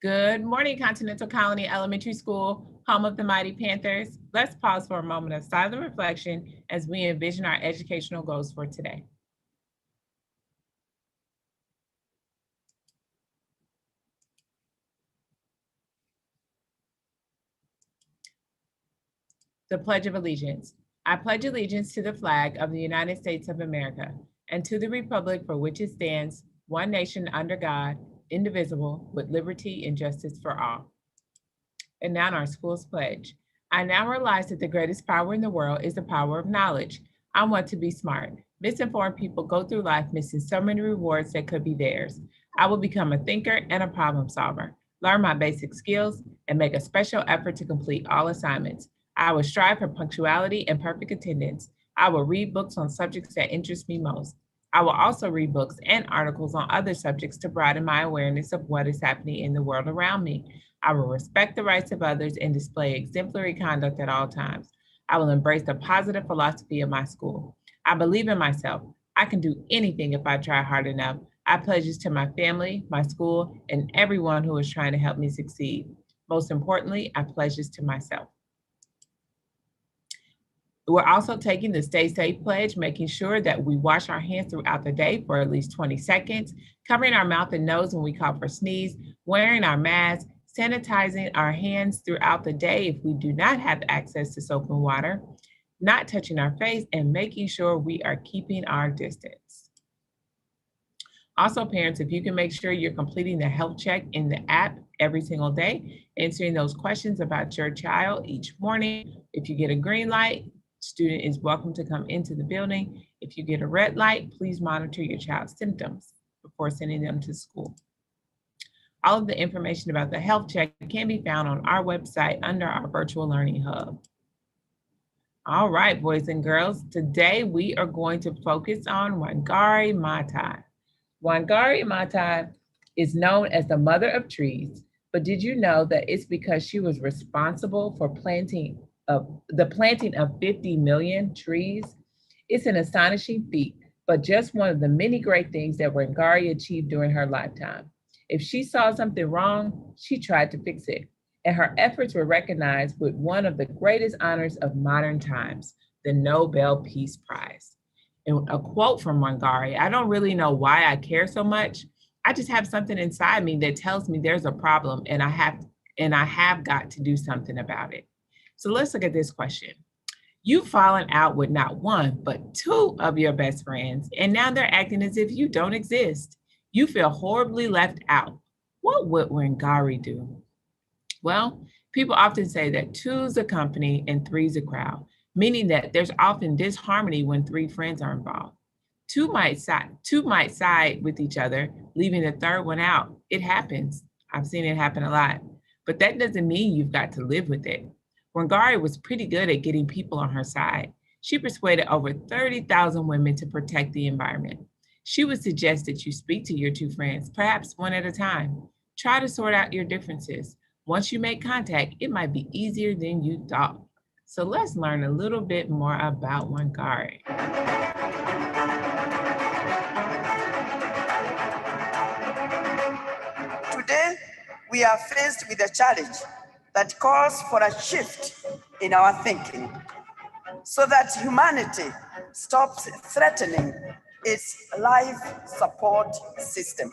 Good morning, Continental Colony Elementary School, home of the Mighty Panthers. Let's pause for a moment of silent reflection as we envision our educational goals for today. The Pledge of Allegiance. I pledge allegiance to the flag of the United States of America and to the republic for which it stands, one nation under God, indivisible, with liberty and justice for all. And now our school's pledge. I now realize that the greatest power in the world is the power of knowledge. I want to be smart. Misinformed people go through life missing so many rewards that could be theirs. I will become a thinker and a problem solver, learn my basic skills, and make a special effort to complete all assignments. I will strive for punctuality and perfect attendance. I will read books on subjects that interest me most. I will also read books and articles on other subjects to broaden my awareness of what is happening in the world around me. I will respect the rights of others and display exemplary conduct at all times. I will embrace the positive philosophy of my school. I believe in myself. I can do anything if I try hard enough. I pledge this to my family, my school, and everyone who is trying to help me succeed. Most importantly, I pledge this to myself. We're also taking the Stay Safe pledge, making sure that we wash our hands throughout the day for at least 20 seconds, covering our mouth and nose when we cough or sneeze, wearing our masks, sanitizing our hands throughout the day if we do not have access to soap and water, not touching our face, and making sure we are keeping our distance. Also, parents, if you can make sure you're completing the health check in the app every single day, answering those questions about your child each morning. If you get a green light, student is welcome to come into the building. If you get a red light, please monitor your child's symptoms before sending them to school. All of the information about the health check can be found on our website under our virtual learning hub. All right, boys and girls, today we are going to focus on Wangari Maathai. Wangari Maathai is known as the mother of trees, but did you know that it's because she was responsible for the planting of 50 million trees? It's an astonishing feat, but just one of the many great things that Wangari achieved during her lifetime. If she saw something wrong, she tried to fix it, and her efforts were recognized with one of the greatest honors of modern times, the Nobel Peace Prize. And a quote from Wangari, I don't really know why I care so much. I just have something inside me that tells me there's a problem and I have got to do something about it. So let's look at this question. You've fallen out with not one, but two of your best friends, and now they're acting as if you don't exist. You feel horribly left out. What would Wangari do? Well, people often say that two's a company and three's a crowd, meaning that there's often disharmony when three friends are involved. Two might side with each other, leaving the third one out. It happens. I've seen it happen a lot. But that doesn't mean you've got to live with it. Wangari was pretty good at getting people on her side. She persuaded over 30,000 women to protect the environment. She would suggest that you speak to your two friends, perhaps one at a time. Try to sort out your differences. Once you make contact, it might be easier than you thought. So let's learn a little bit more about Wangari. Today, we are faced with a challenge that calls for a shift in our thinking so that humanity stops threatening its life support system.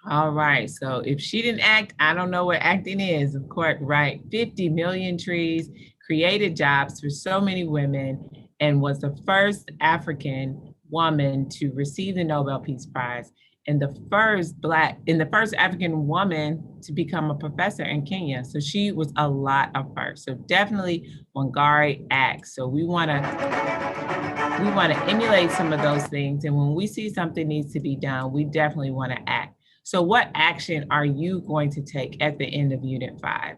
All right, so if she didn't act, I don't know what acting is, of course, right? 50 million trees, created jobs for so many women, and was the first African woman to receive the Nobel Peace Prize and the first African woman to become a professor in Kenya. So she was a lot of first. So definitely Wangari acts. So we want to emulate some of those things. And when we see something needs to be done, we definitely want to act. So what action are you going to take at the end of Unit 5?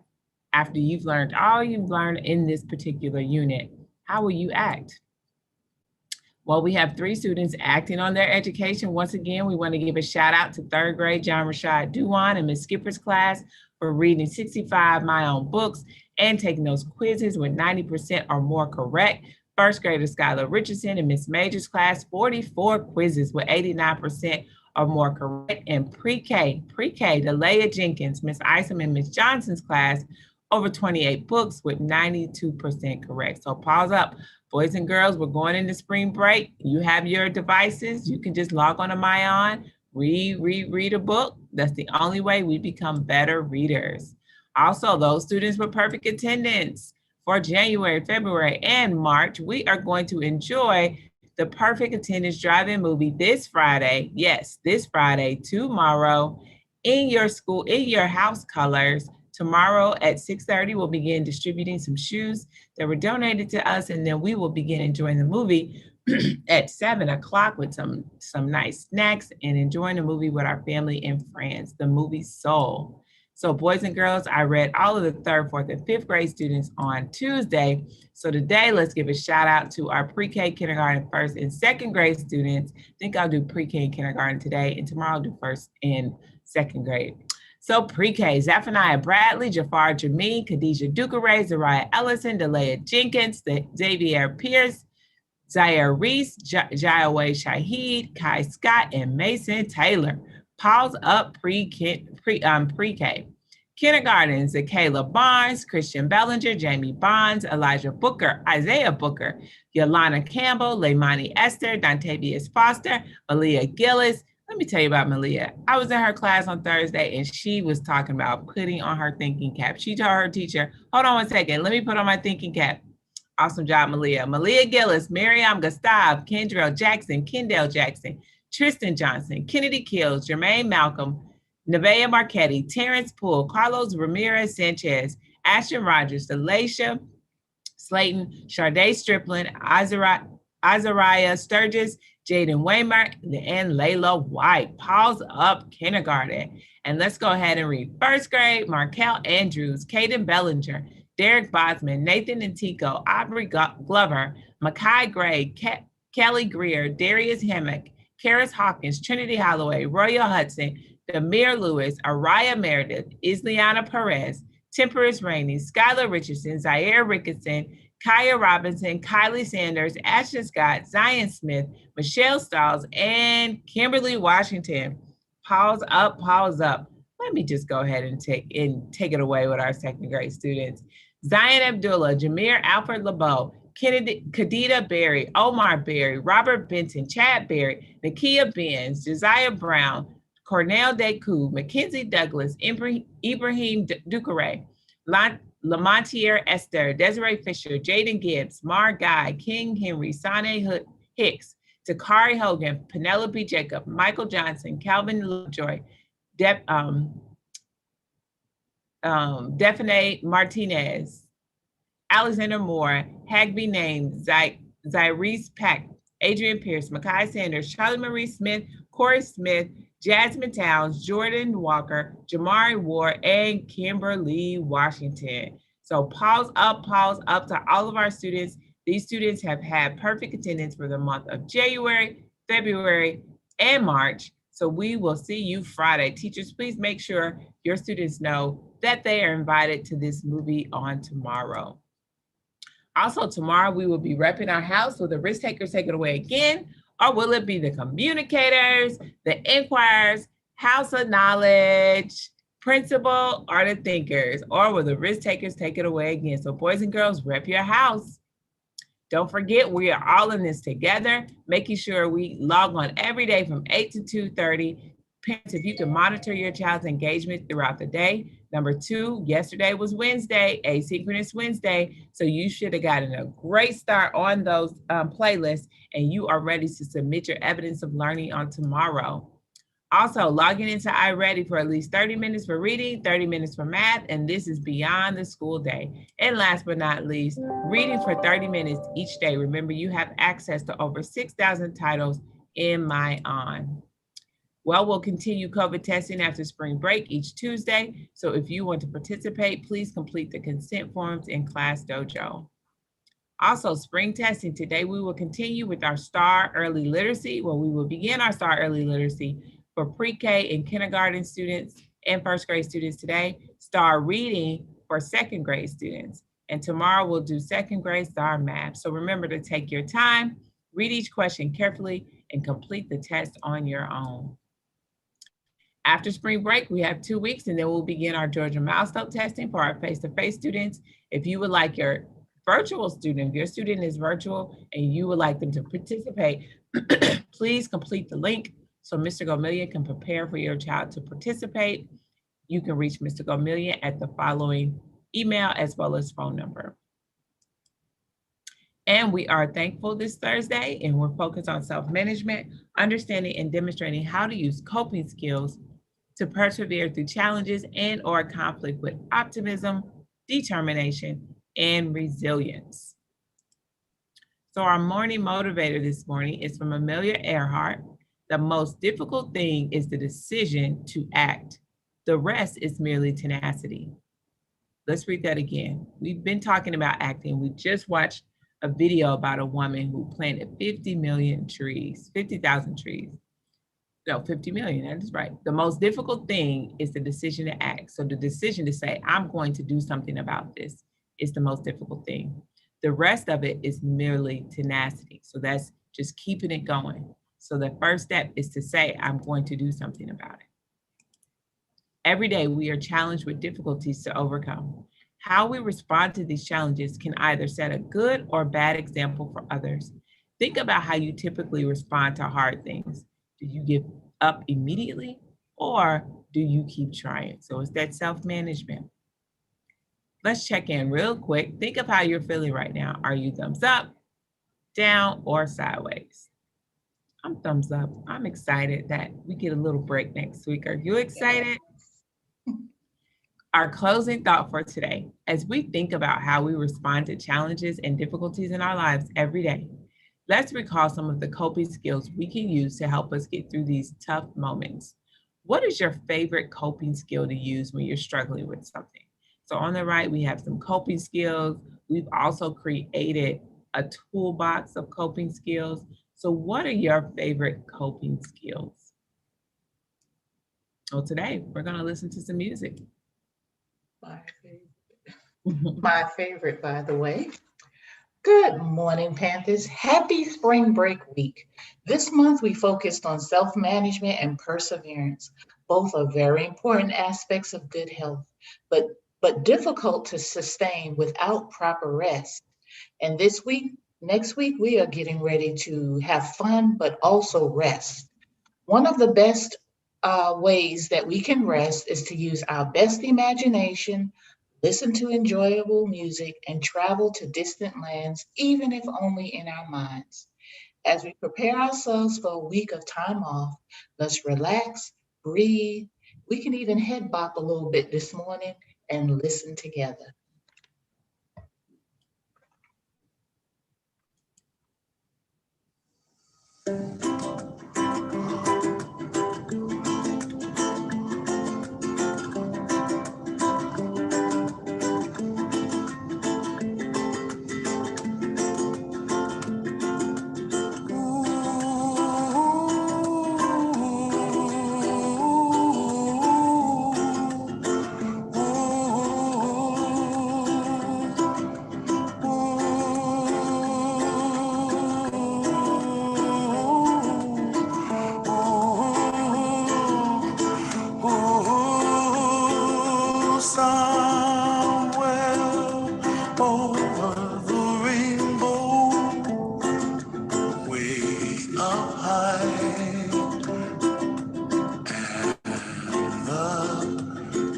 After you've learned all you've learned in this particular unit, how will you act? Well, we have 3 students acting on their education. Once again, we want to give a shout out to 3rd grade John Rashad Duwan and Ms. Skipper's class for reading 65 My Own Books and taking those quizzes with 90% or more correct. 1st grader Skylar Richardson and Ms. Major's class, 44 quizzes with 89% or more correct. And pre-K, Delia Jenkins, Ms. Isom and Ms. Johnson's class, over 28 books with 92% correct. So pause up. Boys and girls, we're going into spring break. You have your devices. You can just log on to MyOn, read a book. That's the only way we become better readers. Also, those students with perfect attendance for January, February, and March, we are going to enjoy the Perfect Attendance Drive-In movie this Friday. Yes, this Friday, tomorrow, in your school, in your house colors. Tomorrow at 6:30, we'll begin distributing some shoes that were donated to us, and then we will begin enjoying the movie at 7 o'clock with some nice snacks and enjoying the movie with our family and friends, the movie Soul. So boys and girls, I read all of the 3rd, 4th, and 5th grade students on Tuesday. So today, let's give a shout out to our pre-K, kindergarten, 1st, and 2nd grade students. I think I'll do pre-K and kindergarten today, and tomorrow I'll do 1st and 2nd grade. So pre-K, Zephaniah Bradley, Jafar Jameen, Khadijah Ducaray, Zariah Ellison, Delia Jenkins, Xavier Pierce, Zaire Reese, Jaiaway Shaheed, Kai Scott, and Mason Taylor. Pause up pre-K. Kindergarten, Zakayla Barnes, Christian Bellinger, Jamie Bonds, Elijah Booker, Isaiah Booker, Yolanda Campbell, Leimani Esther, Dontavius Foster, Malia Gillis. Let me tell you about Malia. I was in her class on Thursday and she was talking about putting on her thinking cap. She told her teacher, hold on 1 second, let me put on my thinking cap. Awesome job, Malia. Malia Gillis, Miriam Gustav, Kendrell Jackson, Kendall Jackson, Tristan Johnson, Kennedy Kills, Jermaine Malcolm, Nevaeh Marchetti, Terrence Poole, Carlos Ramirez Sanchez, Ashton Rogers, Delasha Slayton, Sharday Striplin, Azariah Sturgis, Jaden Waymer, and Layla White. Pause up kindergarten. And let's go ahead and read 1st grade, Markel Andrews, Caden Bellinger, Derek Bosman, Nathan Antico, Aubrey Glover, Makai Gray, Kelly Greer, Darius Hammock, Karis Hawkins, Trinity Holloway, Royal Hudson, Demir Lewis, Araya Meredith, Isliana Perez, Temperance Rainey, Skylar Richardson, Zaire Ricketson, Kaya Robinson, Kylie Sanders, Ashton Scott, Zion Smith, Michelle Stiles, and Kimberly Washington. Pause up. Let me just go ahead and take it away with our 2nd grade students. Zion Abdullah, Jameer Alfred LeBeau, Kadita Berry, Omar Berry, Robert Benton, Chad Berry, Nakia Benz, Josiah Brown, Cornell Deku, Mackenzie Douglas, Ibrahim Ducaray, Lamontier Esther, Desiree Fisher, Jaden Gibbs, Mar Guy, King Henry, Sane Hicks, Takari Hogan, Penelope Jacob, Michael Johnson, Calvin Lovejoy, Define Martinez, Alexander Moore, Hagby Name, Zyrese Pack, Adrian Pierce, Makai Sanders, Charlie Marie Smith, Corey Smith, Jasmine Towns, Jordan Walker, Jamari Ward, and Kimberly Washington. So pause up to all of our students. These students have had perfect attendance for the month of January, February, and March. So we will see you Friday. Teachers, please make sure your students know that they are invited to this movie on tomorrow. Also tomorrow, we will be repping our house. Will the risk takers take it away again? Or will it be the communicators, the inquirers, house of knowledge, principal, or the thinkers? Or will the risk takers take it away again? So boys and girls, rep your house. Don't forget, we are all in this together, making sure we log on every day from 8 to 2:30. Parents, if you can monitor your child's engagement throughout the day, Number 2, yesterday was Wednesday, Asynchronous Wednesday. So you should have gotten a great start on those playlists, and you are ready to submit your evidence of learning on tomorrow. Also, logging into iReady for at least 30 minutes for reading, 30 minutes for math, and this is beyond the school day. And last but not least, reading for 30 minutes each day. Remember, you have access to over 6,000 titles in MyOn. Well, we'll continue COVID testing after spring break each Tuesday. So if you want to participate, please complete the consent forms in Class Dojo. Also, spring testing. Today, we will continue with our STAR Early Literacy. Well, we will begin our STAR Early Literacy for pre-K and kindergarten students and first grade students today. STAR Reading for second grade students. And tomorrow, we'll do second grade STAR Math. So remember to take your time, read each question carefully, and complete the test on your own. After spring break, we have 2 weeks, and then we'll begin our Georgia milestone testing for our face-to-face students. If you would like your virtual student, if your student is virtual and you would like them to participate, please complete the link so Mr. Gomillion can prepare for your child to participate. You can reach Mr. Gomillion at the following email as well as phone number. And we are thankful this Thursday, and we're focused on self-management, understanding and demonstrating how to use coping skills to persevere through challenges and or conflict with optimism, determination, and resilience. So our morning motivator this morning is from Amelia Earhart. The most difficult thing is the decision to act. The rest is merely tenacity. Let's read that again. We've been talking about acting. We just watched a video about a woman who planted 50 million trees, 50,000 trees. No, 50 million, that is right. The most difficult thing is the decision to act. So the decision to say, I'm going to do something about this is the most difficult thing. The rest of it is merely tenacity. So that's just keeping it going. So the first step is to say, I'm going to do something about it. Every day we are challenged with difficulties to overcome. How we respond to these challenges can either set a good or bad example for others. Think about how you typically respond to hard things. Do you give up immediately or do you keep trying? So it's that self-management. Let's check in real quick. Think of how you're feeling right now. Are you thumbs up, down, or sideways? I'm thumbs up. I'm excited that we get a little break next week. Are you excited? Our closing thought for today, as we think about how we respond to challenges and difficulties in our lives every day, let's recall some of the coping skills we can use to help us get through these tough moments. What is your favorite coping skill to use when you're struggling with something? So on the right, we have some coping skills. We've also created a toolbox of coping skills. So what are your favorite coping skills? Well, today we're going to listen to some music. My favorite, by the way. Good morning, Panthers. Happy spring break week. This month we focused on self-management and perseverance. Both are very important aspects of good health, but difficult to sustain without proper rest. And next week, we are getting ready to have fun, but also rest. One of the best ways that we can rest is to use our best imagination, listen to enjoyable music, and travel to distant lands, even if only in our minds. As we prepare ourselves for a week of time off, let's relax, breathe. We can even head bop a little bit this morning and listen together.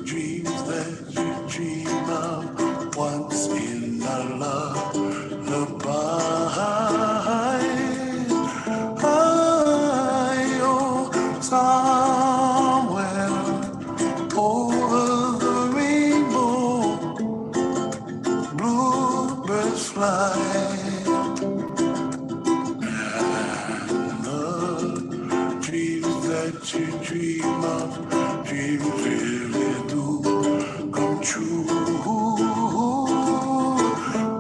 Dreams that that you dream of, dreams really do come true.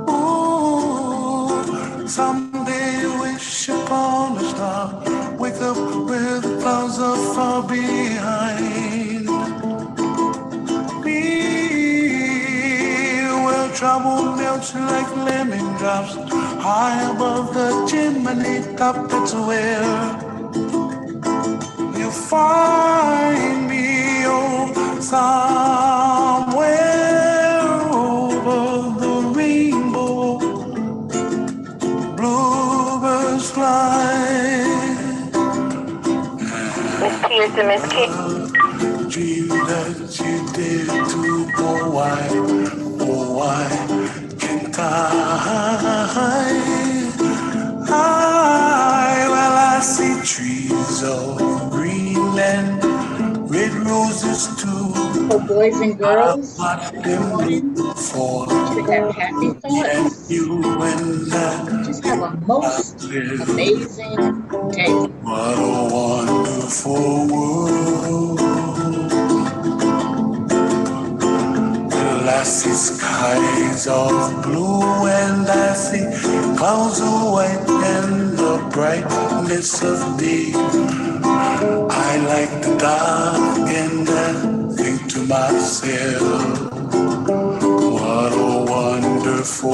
Ooh, someday you wish upon a star, wake up where the clouds are far behind me, where trouble melts like lemon drops high above the chimney top. That's where you find me, oh, somewhere over the rainbow, bluebirds fly. Miss Kirsten, Miss Kirsten. Dream that you did to, oh why can't I? Well, I see trees of greenland, red roses too. So boys and girls, Watch this them morning, bloom for I want you to have happy me and thoughts. you and Just I. have a most amazing day. What a wonderful world. Well, I see skies of blue and I see clouds of white and the brightness of day. I like the dark and I think to myself, what a wonderful